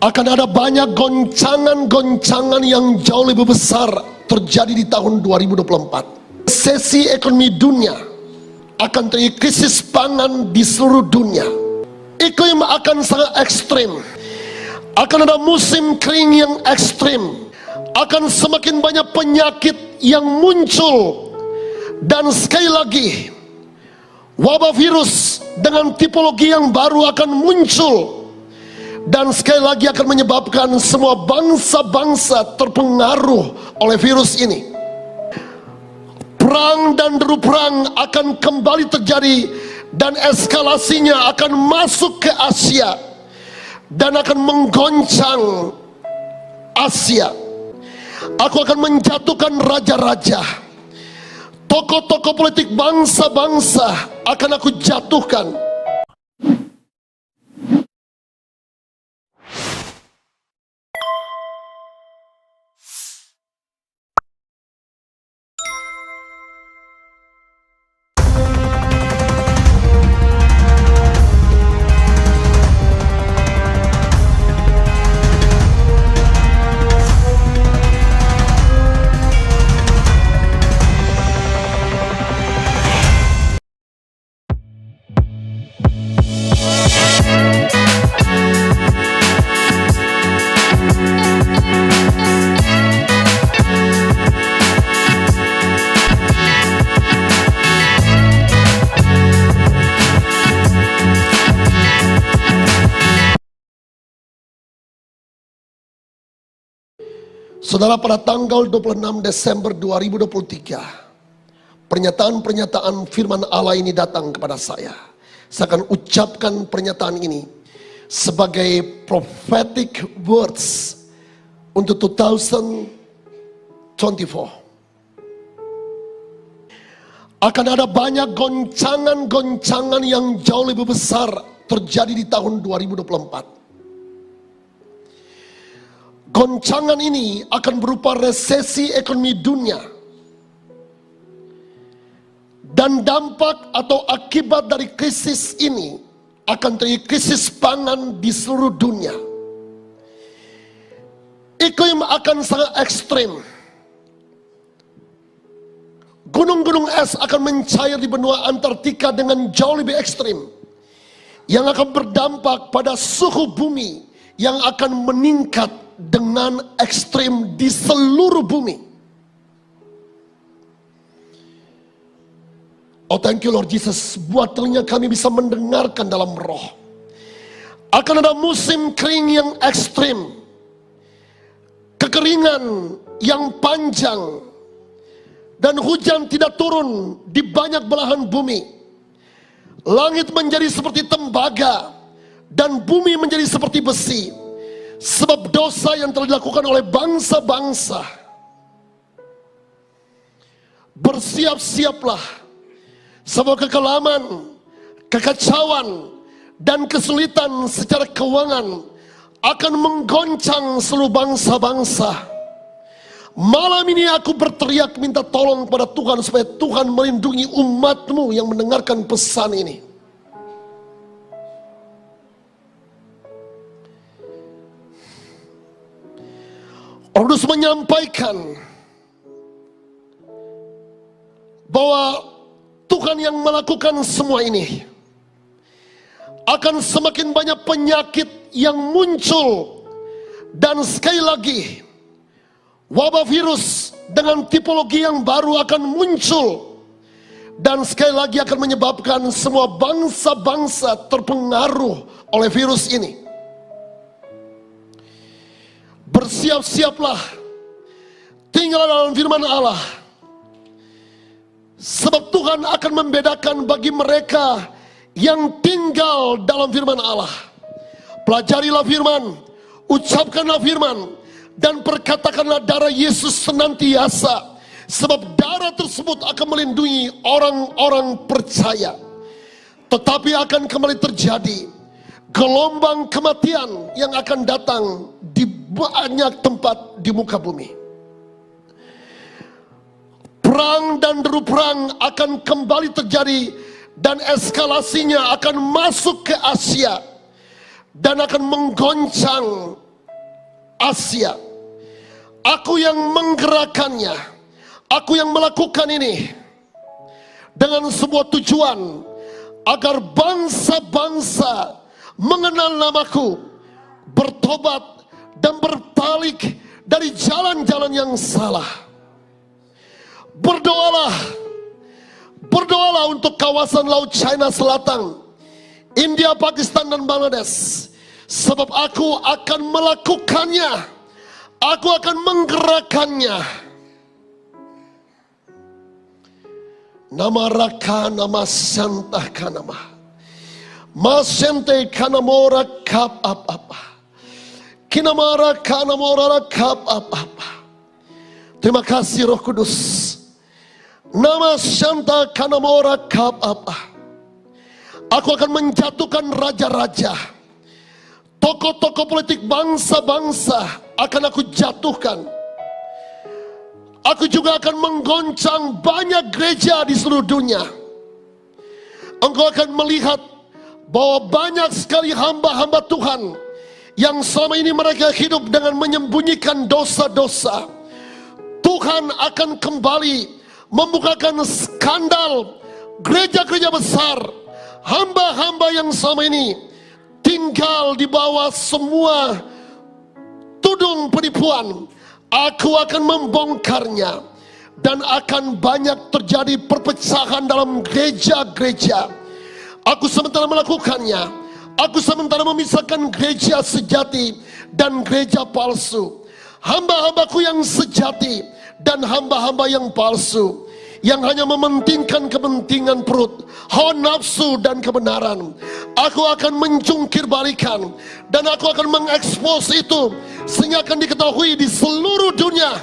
Akan ada banyak goncangan-goncangan yang jauh lebih besar terjadi di tahun 2024. Resesi ekonomi dunia, akan terjadi krisis pangan di seluruh dunia. Iklim akan sangat ekstrim. Akan ada musim kering yang ekstrim. Akan semakin banyak penyakit yang muncul. Dan sekali lagi, wabah virus dengan tipologi yang baru akan muncul. Dan sekali lagi akan menyebabkan semua bangsa-bangsa terpengaruh oleh virus ini. Perang dan deru perang akan kembali terjadi, dan eskalasinya akan masuk ke Asia dan akan menggoncang Asia. Aku akan menjatuhkan raja-raja, tokoh-tokoh politik bangsa-bangsa akan aku jatuhkan. Saudara, pada tanggal 26 Desember 2023, pernyataan-pernyataan firman Allah ini datang kepada saya. Saya akan ucapkan pernyataan ini sebagai prophetic words untuk 2024. Akan ada banyak goncangan-goncangan yang jauh lebih besar terjadi di tahun 2024. Goncangan ini akan berupa resesi ekonomi dunia, dan dampak atau akibat dari krisis ini akan terjadi krisis pangan di seluruh dunia. Iklim akan sangat ekstrim. Gunung-gunung es akan mencair di benua Antartika dengan jauh lebih ekstrim, yang akan berdampak pada suhu bumi yang akan meningkat dengan ekstrim di seluruh bumi. Oh, thank you Lord Jesus. Buat telinga kami bisa mendengarkan dalam roh. Akan ada musim kering yang ekstrim, kekeringan yang panjang, dan hujan tidak turun di banyak belahan bumi. Langit menjadi seperti tembaga, dan bumi menjadi seperti besi, sebab dosa yang telah dilakukan oleh bangsa-bangsa. Bersiap-siaplah, sebab kekelaman, kekacauan, dan kesulitan secara keuangan akan menggoncang seluruh bangsa-bangsa. Malam ini aku berteriak minta tolong pada Tuhan supaya Tuhan melindungi umatmu yang mendengarkan pesan ini. Kudus menyampaikan bahwa Tuhan yang melakukan semua ini. Akan semakin banyak penyakit yang muncul, dan sekali lagi wabah virus dengan tipologi yang baru akan muncul, dan sekali lagi akan menyebabkan semua bangsa-bangsa terpengaruh oleh virus ini. Bersiap-siaplah, tinggal dalam firman Allah, sebab Tuhan akan membedakan bagi mereka yang tinggal dalam firman Allah. Pelajarilah firman, ucapkanlah firman, dan perkatakanlah darah Yesus senantiasa, sebab darah tersebut akan melindungi orang-orang percaya. Tetapi akan kembali terjadi gelombang kematian yang akan datang di banyak tempat di muka bumi. Perang dan deru perang akan kembali terjadi, dan eskalasinya akan masuk ke Asia dan akan menggoncang Asia. Aku yang menggerakkannya. Aku yang melakukan ini dengan sebuah tujuan agar bangsa-bangsa mengenal namaku, bertobat dan berbalik dari jalan-jalan yang salah. Berdoalah untuk kawasan Laut China Selatan, India, Pakistan dan Bangladesh, sebab aku akan melakukannya. Aku akan menggerakkannya. Nama raka nama santah kanama masente kanamora kap apa kinamara kanamora kap apa. Terima kasih Roh Kudus. Nama santa kanamora kap apa. Aku akan menjatuhkan raja-raja, tokoh-tokoh politik bangsa-bangsa akan aku jatuhkan. Aku juga akan menggoncang banyak gereja di seluruh dunia. Engkau akan melihat bahwa banyak sekali hamba-hamba Tuhan yang selama ini mereka hidup dengan menyembunyikan dosa-dosa. Tuhan akan kembali membukakan skandal gereja-gereja besar. Hamba-hamba yang selama ini tinggal di bawah semua tudung penipuan, aku akan membongkarnya. Dan akan banyak terjadi perpecahan dalam gereja-gereja. Aku sementara melakukannya. Aku sementara memisahkan gereja sejati dan gereja palsu. Hamba-hambaku yang sejati dan hamba-hamba yang palsu, yang hanya mementingkan kepentingan perut, hawa nafsu dan kebenaran. Aku akan menjungkir balikan dan aku akan mengekspos itu sehingga akan diketahui di seluruh dunia.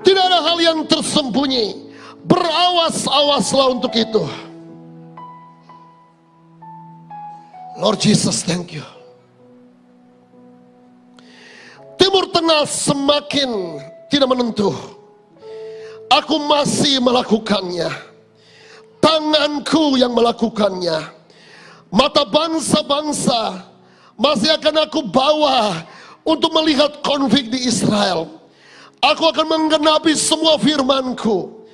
Tidak ada hal yang tersembunyi. Berawas-awaslah untuk itu. Lord Jesus, thank you. Timur Tengah semakin tidak menentu. Aku masih melakukannya. Tanganku yang melakukannya. Mata bangsa-bangsa masih akan aku bawa untuk melihat konflik di Israel. Aku akan menggenapi semua firman-Ku.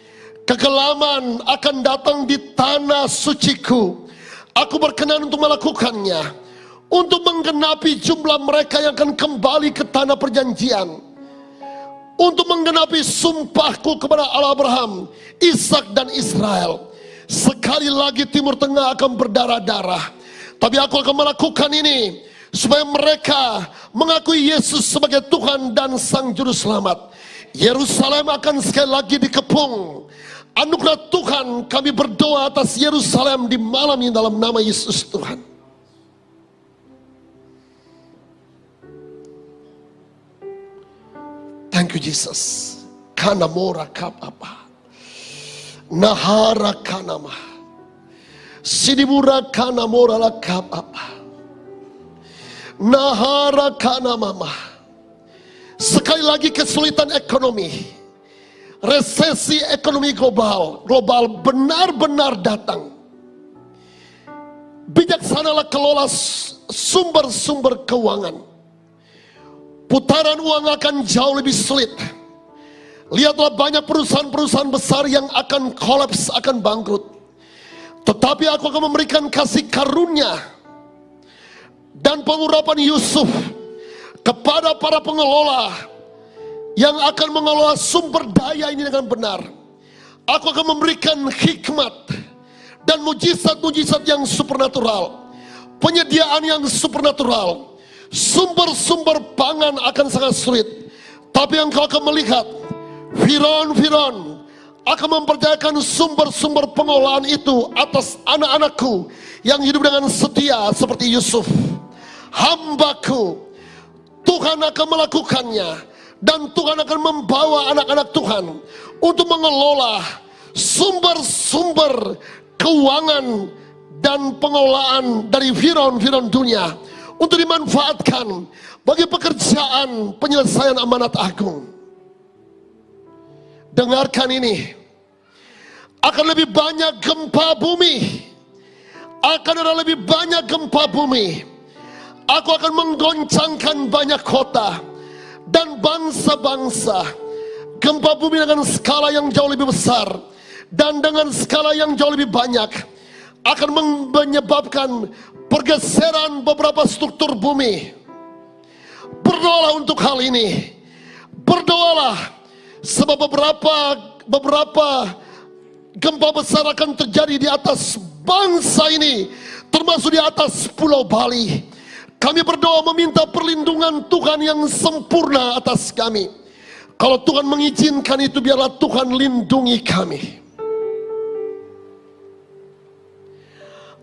Kekelaman akan datang di tanah suci-Ku. Aku berkenan untuk melakukannya, untuk menggenapi jumlah mereka yang akan kembali ke tanah perjanjian, untuk menggenapi sumpahku kepada Allah Abraham, Ishak dan Israel. Sekali lagi Timur Tengah akan berdarah-darah, tapi aku akan melakukan ini supaya mereka mengakui Yesus sebagai Tuhan dan Sang Juru Selamat. Yerusalem akan sekali lagi dikepung. Anugerah Tuhan, kami berdoa atas Yerusalem di malam ini dalam nama Yesus Tuhan. Thank you Jesus. Kanamora kapapa. Nahara kanama. Sidibura kanamora la kapapa. Nahara kanamama. Sekali lagi kesulitan ekonomi, resesi ekonomi global benar-benar datang. Bijaksanalah kelola sumber-sumber keuangan. Putaran uang akan jauh lebih sulit. Lihatlah banyak perusahaan-perusahaan besar yang akan kolaps, akan bangkrut. Tetapi aku akan memberikan kasih karunia dan pengurapan Yusuf kepada para pengelola yang akan mengelola sumber daya ini dengan benar. Aku akan memberikan hikmat dan mujizat-mujizat yang supernatural, penyediaan yang supernatural. Sumber-sumber pangan akan sangat sulit, tapi engkau akan melihat Firaun akan mempercayakan sumber-sumber pengolahan itu atas anak-anakku yang hidup dengan setia seperti Yusuf. Hambaku, Tuhan akan melakukannya, dan Tuhan akan membawa anak-anak Tuhan untuk mengelola sumber-sumber keuangan dan pengelolaan dari Firaun dunia untuk dimanfaatkan bagi pekerjaan penyelesaian amanat agung. Dengarkan ini, akan lebih banyak gempa bumi, akan ada lebih banyak gempa bumi. Aku akan menggoncangkan banyak kota dan bangsa-bangsa. Gempa bumi dengan skala yang jauh lebih besar dan dengan skala yang jauh lebih banyak akan menyebabkan pergeseran beberapa struktur bumi. Berdoalah untuk hal ini. Berdoalah, sebab beberapa gempa besar akan terjadi di atas bangsa ini, termasuk di atas Pulau Bali. Kami berdoa meminta perlindungan Tuhan yang sempurna atas kami. Kalau Tuhan mengizinkan itu, biarlah Tuhan lindungi kami.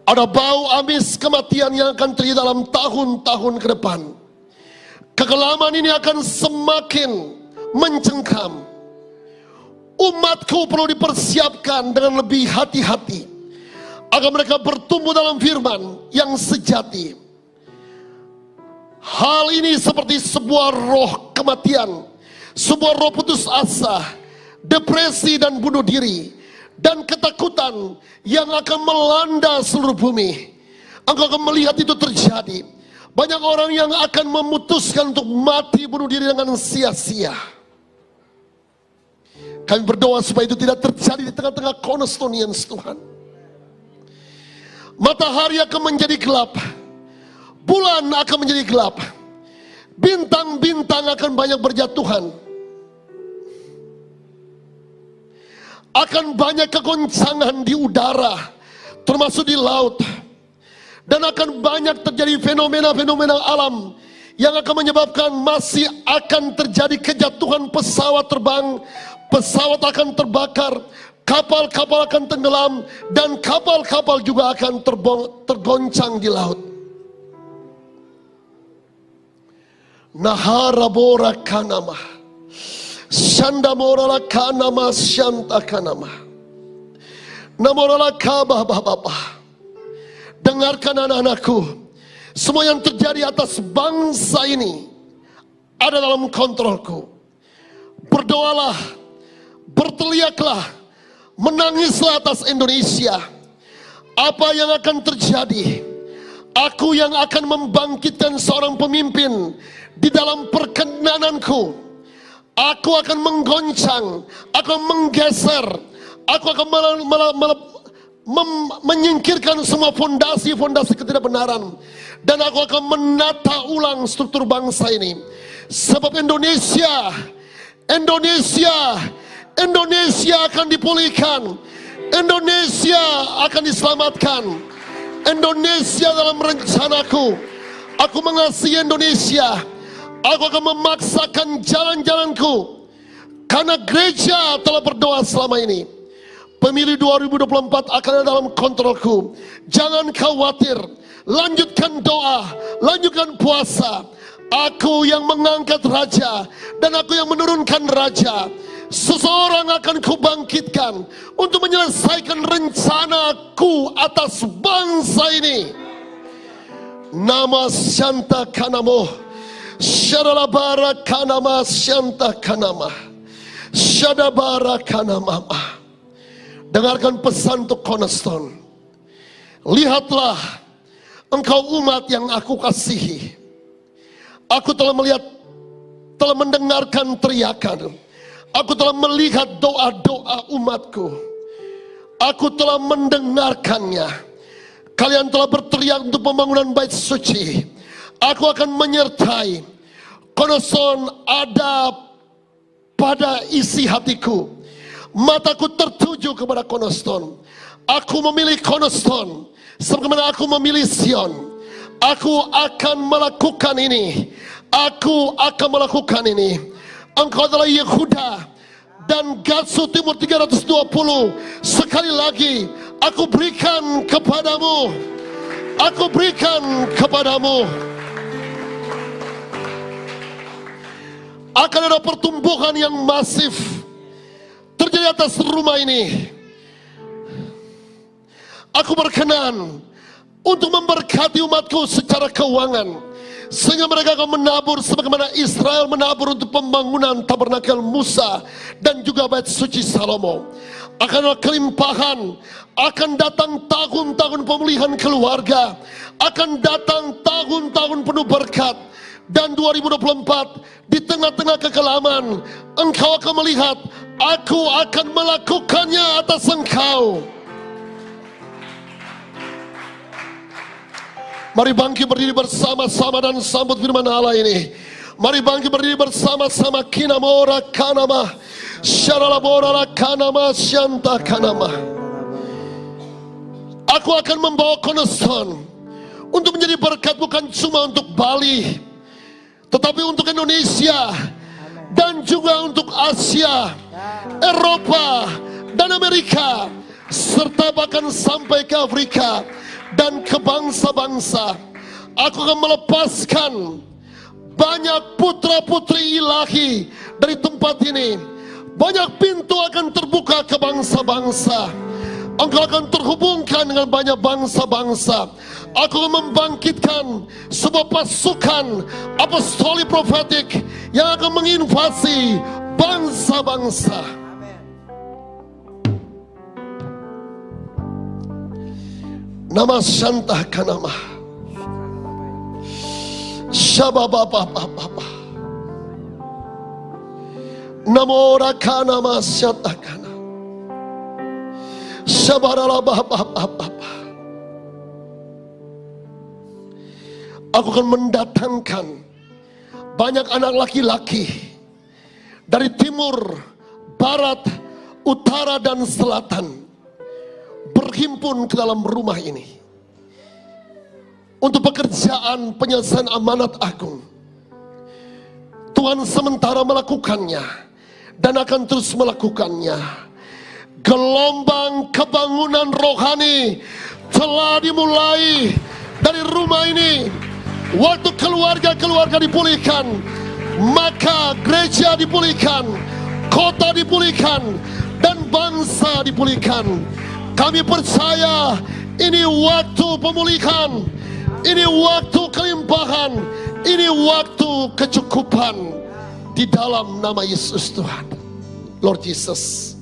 Ada bau amis kematian yang akan terjadi dalam tahun-tahun ke depan. Kekelaman ini akan semakin mencengkram. Umatku perlu dipersiapkan dengan lebih hati-hati agar mereka bertumbuh dalam firman yang sejati. Hal ini seperti sebuah roh kematian, sebuah roh putus asa, depresi dan bunuh diri, dan ketakutan yang akan melanda seluruh bumi. Engkau akan melihat itu terjadi. Banyak orang yang akan memutuskan untuk mati bunuh diri dengan sia-sia. Kami berdoa supaya itu tidak terjadi di tengah-tengah Cornerstonians Tuhan. Matahari akan menjadi gelap, bulan akan menjadi gelap, bintang-bintang akan banyak berjatuhan, akan banyak kegoncangan di udara, termasuk di laut, dan akan banyak terjadi fenomena-fenomena alam yang akan menyebabkan masih akan terjadi kejatuhan pesawat terbang, pesawat akan terbakar, kapal-kapal akan tenggelam, dan kapal-kapal juga akan tergoncang di laut. Naharabora kanama, shandamorala kanama, shanta kanama, namorala kabah. Dengarkan anak-anakku, semua yang terjadi atas bangsa ini ada dalam kontrolku. Berdoalah, berteriaklah, menangislah atas Indonesia. Apa yang akan terjadi? Aku yang akan membangkitkan seorang pemimpin di dalam perkenananku. Aku akan menggoncang, akan menggeser, aku akan menyingkirkan semua fondasi-fondasi ketidakbenaran, dan aku akan menata ulang struktur bangsa ini. Sebab Indonesia akan dipulihkan, Indonesia akan diselamatkan. Indonesia dalam rencanaku, aku mengasihi Indonesia. Aku akan memaksakan jalan-jalanku karena gereja telah berdoa selama ini. Pemilu 2024 akan ada dalam kontrolku. Jangan khawatir, lanjutkan doa, lanjutkan puasa. Aku yang mengangkat raja dan aku yang menurunkan raja. Seseorang akan kubangkitkan untuk menyelesaikan rencanaku atas bangsa ini. Nama Syanta Kanamo, Syadalabara Kanama, Syanta Kanama, Syadabara Kanamama. Dengarkan pesan untuk Cornerstone. Lihatlah, engkau umat yang aku kasihi. Aku telah melihat, telah mendengarkan teriakan. Aku telah melihat doa-doa umatku. Aku telah mendengarkannya. Kalian telah berteriak untuk pembangunan bait suci. Aku akan menyertai. Cornerstone ada pada isi hatiku. Mataku tertuju kepada Cornerstone. Aku memilih Cornerstone sebagaimana aku memilih Sion. Aku akan melakukan ini. Aku akan melakukan ini. Engkau adalah Yehuda dan Gatsu Timur 320. Sekali lagi aku berikan kepadamu. Aku berikan kepadamu. Akan ada pertumbuhan yang masif terjadi atas rumah ini. Aku berkenan untuk memberkati umatku secara keuangan, sehingga mereka akan menabur sebagaimana Israel menabur untuk pembangunan tabernakel Musa dan juga bait suci Salomo. Akan ada kelimpahan, akan datang tahun-tahun pemulihan keluarga, akan datang tahun-tahun penuh berkat. Dan 2024, di tengah-tengah kekelaman, engkau akan melihat, aku akan melakukannya atas engkau. Mari bangkit berdiri bersama-sama dan sambut firman Allah ini. Mari bangkit berdiri bersama-sama. Kinamora kanama, syaralabora kanama, syanta kanama. Aku akan membawa cornerstone untuk menjadi berkat bukan cuma untuk Bali, tetapi untuk Indonesia dan juga untuk Asia, Eropa dan Amerika, serta bahkan sampai ke Afrika dan ke bangsa-bangsa. Aku akan melepaskan banyak putra-putri ilahi dari tempat ini. Banyak pintu akan terbuka ke bangsa-bangsa. Engkau akan terhubungkan dengan banyak bangsa-bangsa. Aku akan membangkitkan sebuah pasukan apostolik profetik yang akan menginvasi bangsa-bangsa. Nama Shanta Kanama, Shababababababa, Namora Kanama Shanta Kanama, Shabarababababa. Aku akan mendatangkan banyak anak laki-laki dari timur, barat, utara, dan selatan berhimpun ke dalam rumah ini untuk pekerjaan penyelesaian amanat agung. Tuhan sementara melakukannya dan akan terus melakukannya. Gelombang kebangunan rohani telah dimulai dari rumah ini. Waktu keluarga-keluarga dipulihkan, maka gereja dipulihkan, kota dipulihkan, dan bangsa dipulihkan. Kami percaya ini waktu pemulihan, ini waktu kelimpahan, ini waktu kecukupan di dalam nama Yesus Tuhan. Lord Jesus,